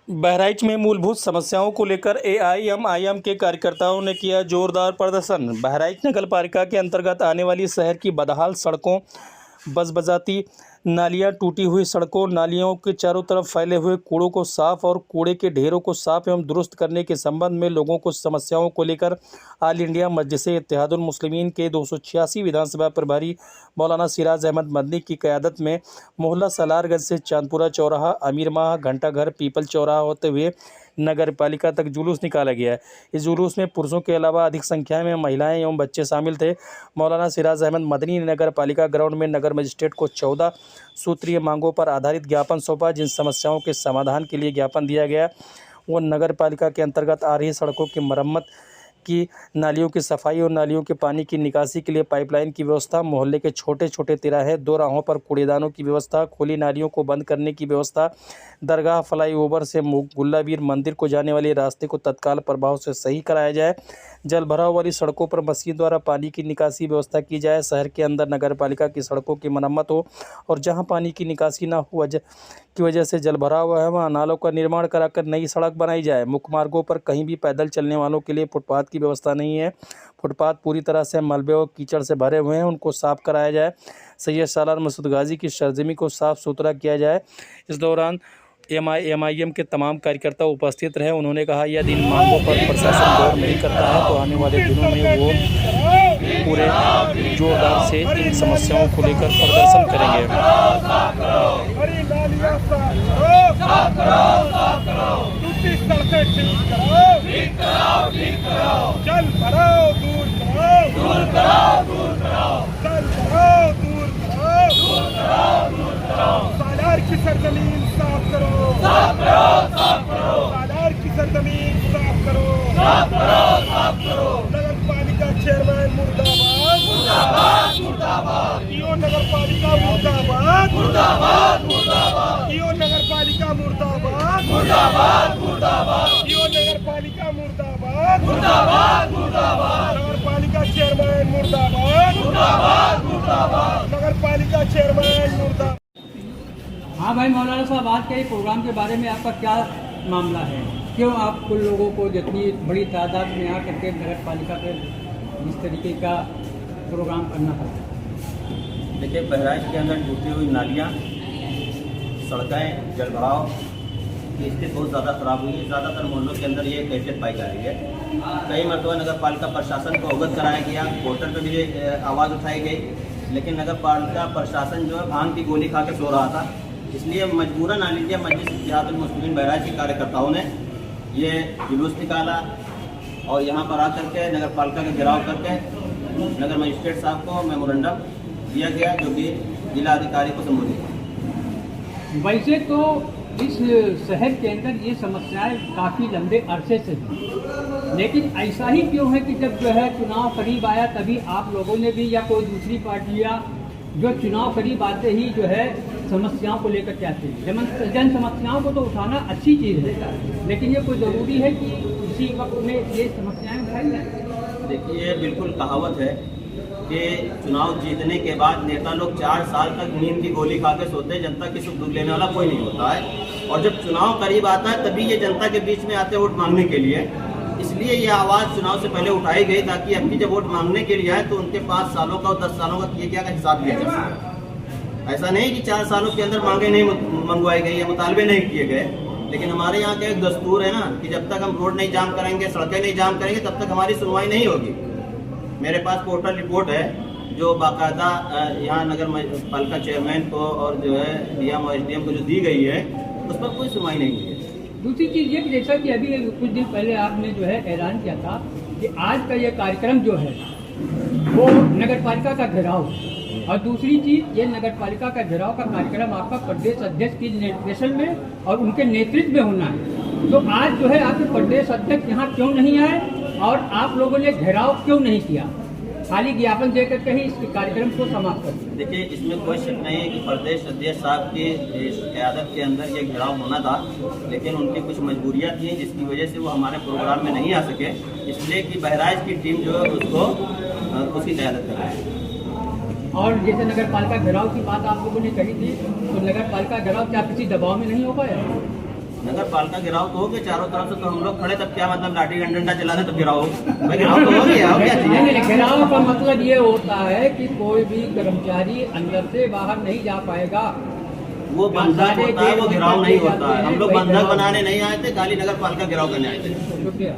बहराइच में मूलभूत समस्याओं को लेकर एआईएमआईएम के कार्यकर्ताओं ने किया जोरदार प्रदर्शन। बहराइच नगरपालिका के अंतर्गत आने वाली शहर की बदहाल सड़कों, बजबजाती नालियां, टूटी हुई सड़कों, नालियों के चारों तरफ फैले हुए कूड़ों को साफ और कूड़े के ढेरों को साफ एवं दुरुस्त करने के संबंध में लोगों को समस्याओं को लेकर ऑल इंडिया मजलिस-ए-इत्तेहादुल मुस्लिमीन के 286 विधानसभा प्रभारी मौलाना सिराज अहमद मदनी की क़यादत में मोहल्ला सलारगंज से चांदपुरा चौराहा, अमीरमाह, घंटाघर, पीपल चौराहा होते हुए नगर पालिका तक जुलूस निकाला गया। इस जुलूस में पुरुषों के अलावा अधिक संख्या में महिलाएं एवं बच्चे शामिल थे। मौलाना सिराज अहमद मदनी ने नगर पालिका ग्राउंड में नगर मजिस्ट्रेट को 14 सूत्रीय मांगों पर आधारित ज्ञापन सौंपा। जिन समस्याओं के समाधान के लिए ज्ञापन दिया गया वो नगर पालिका के अंतर्गत आ रही सड़कों की मरम्मत की, नालियों की सफाई और नालियों के पानी की निकासी के लिए पाइपलाइन की व्यवस्था, मोहल्ले के छोटे छोटे तिराहे, दो राहों पर कूड़ेदानों की व्यवस्था, खुली नालियों को बंद करने की व्यवस्था, दरगाह फ्लाईओवर से गुल्लाबीर मंदिर को जाने वाले रास्ते को तत्काल प्रभाव से सही कराया जाए, जल भराव वाली सड़कों पर मशीन द्वारा पानी की निकासी व्यवस्था की जाए, शहर के अंदर नगर पालिका की सड़कों की मरम्मत हो और जहां पानी की निकासी न हो की वजह से जल भराव है वहाँ नालों का निर्माण कराकर नई सड़क बनाई जाए। मुख्य मार्गों पर कहीं भी पैदल चलने वालों के लिए फुटपाथ की व्यवस्था नहीं है। फुटपाथ पूरी तरह से मलबे और कीचड़ से भरे हुए हैं, उनको साफ कराया जाए। सैयद सालार मसूद गाजी की सरजमी को साफ सुथरा किया जाए। इस दौरान एआईएमआईएम के तमाम कार्यकर्ता उपस्थित रहे। उन्होंने कहा यदि इन मांगों पर प्रशासन गौर नहीं करता है तो आने वाले दिनों में वो पूरे जोरदार से इन समस्याओं को लेकर प्रदर्शन करेंगे। सालार की सरजमीन साफ करो, साफ करो, साफ करो। सालार की सरजमीन साफ करो, साफ करो, साफ करो। नगर पालिका चेयरमैन मुर्दाबाद, मुर्दाबाद, मुर्दाबाद। ईओ नगर पालिका मुर्दाबाद, मुर्दाबाद, मुर्दाबाद। ईओ नगर पालिका मुर्दाबाद, मुर्दाबाद, मुर्दाबाद। ईओ नगर पालिका मुर्दाबाद, मुर्दाबाद, मुर्दाबाद। नगर पालिका चेयरमैन मुर्दाबाद, मुर्दाबाद, मुर्दाबाद। नगर पालिका चेयरमैन मुर्दाबाद। हाँ भाई मौलाना साहब, आज के प्रोग्राम के बारे में आपका क्या मामला है? क्यों आप कुल लोगों को जितनी बड़ी तादाद में आकर के नगर पालिका पर इस तरीके का प्रोग्राम करना पड़ता? देखिए, बहराइच के अंदर टूटी हुई नालियाँ, सड़कें, जल भराव की स्थिति बहुत ज़्यादा खराब हुई है। ज़्यादातर मोहल्लों के अंदर ये कैफियत पाई जा रही है। कई मरतबा नगर पालिका प्रशासन को अवगत कराया गया, पोर्टल पर भी आवाज़ उठाई गई, लेकिन नगर पालिका प्रशासन जो है भांग की गोली खा के सो रहा था। इसलिए मजबूरन ऑल इंडिया मजलिस-ए-इत्तेहादुल मुस्लिमीन बहराइच के कार्यकर्ताओं ने ये जुलूस निकाला और यहाँ पर आकर के नगर पालिका का घेराव करके नगर मजिस्ट्रेट साहब को मेमोरेंडम दिया गया, जो कि जिला अधिकारी को संबोधित किया। वैसे तो इस शहर के अंदर ये समस्याएं काफ़ी लंबे अरसे से थी, लेकिन ऐसा ही क्यों है कि जब जो है चुनाव करीब आया तभी आप लोगों ने भी या कोई दूसरी पार्टियाँ जो चुनाव करीब आते ही जो है समस्याओं को लेकर के आते हैं? जन समस्याओं को तो उठाना अच्छी चीज़ है, लेकिन ये कोई ज़रूरी है कि इसी वक्त में ये समस्याएं उठाई जाए? देखिए, बिल्कुल कहावत है कि चुनाव जीतने के बाद नेता लोग 4 साल तक नींद की गोली खा के सोते हैं, जनता की सुख दुख लेने वाला कोई नहीं होता है। और जब चुनाव करीब आता है तभी ये जनता के बीच में आते वोट मांगने के लिए। इसलिए ये आवाज़ चुनाव से पहले उठाई गई ताकि अब की जब वोट मांगने के लिए आए तो उनके 5 सालों का और 10 सालों का किए गया का हिसाब लिया जा सके। ऐसा नहीं कि 4 सालों के अंदर मांगे नहीं मंगवाई गई या मुतालबे नहीं किए गए, लेकिन हमारे यहाँ का एक दस्तूर है ना कि जब तक हम रोड नहीं जाम करेंगे, सड़कें नहीं जाम करेंगे, तब तक हमारी सुनवाई नहीं होगी। मेरे पास पोर्टल रिपोर्ट है जो बाकायदा यहाँ नगर पालिका चेयरमैन को और जो है डीएम और एसडीएम को जो दी गई है, उस पर कोई सुनवाई नहीं हुई है। दूसरी चीज़ ये कि जैसा कि अभी कुछ दिन पहले आपने जो है ऐलान किया था कि आज का ये कार्यक्रम जो है वो नगर पालिका का घेराव, और दूसरी चीज़ ये नगर पालिका का घेराव का कार्यक्रम आपका प्रदेश अध्यक्ष के निर्देशन में और उनके नेतृत्व में होना है। तो आज जो है आपके प्रदेश अध्यक्ष यहाँ क्यों नहीं आए और आप लोगों ने घेराव क्यों नहीं किया? खाली ज्ञापन देकर के ही इस कार्यक्रम को समाप्त कर दिया। देखिए, इसमें कोई शक नहीं है कि प्रदेश अध्यक्ष साहब की क़यादत के अंदर ये घेराव होना था, लेकिन उनकी कुछ मजबूरियां थी जिसकी वजह से वो हमारे प्रोग्राम में नहीं आ सके, इसलिए कि बहराइच की टीम जो है उसको उसकी क़यादत कर रही है। और जैसे नगर पालिका घेराव की बात आप लोगों ने कही थी, तो नगर पालिका घेराव क्या किसी दबाव में नहीं हो पाया? नगर पालिका गिराव तो हो गया, चारों तरफ से तो हम लोग खड़े, तब क्या मतलब लाठी डंडा चला दे तब गिराव हो? भाई गिराव तो हो गया, और क्या चाहिए? नहीं, घेराव का मतलब ये होता है कि कोई भी कर्मचारी अंदर से बाहर नहीं जा पाएगा। वो बंधक होता है, वो गिराव नहीं होता है। हम लोग बंधक बनाने नहीं आए थे, खाली नगर पालिका गिराव करने आए थे। शुक्रिया।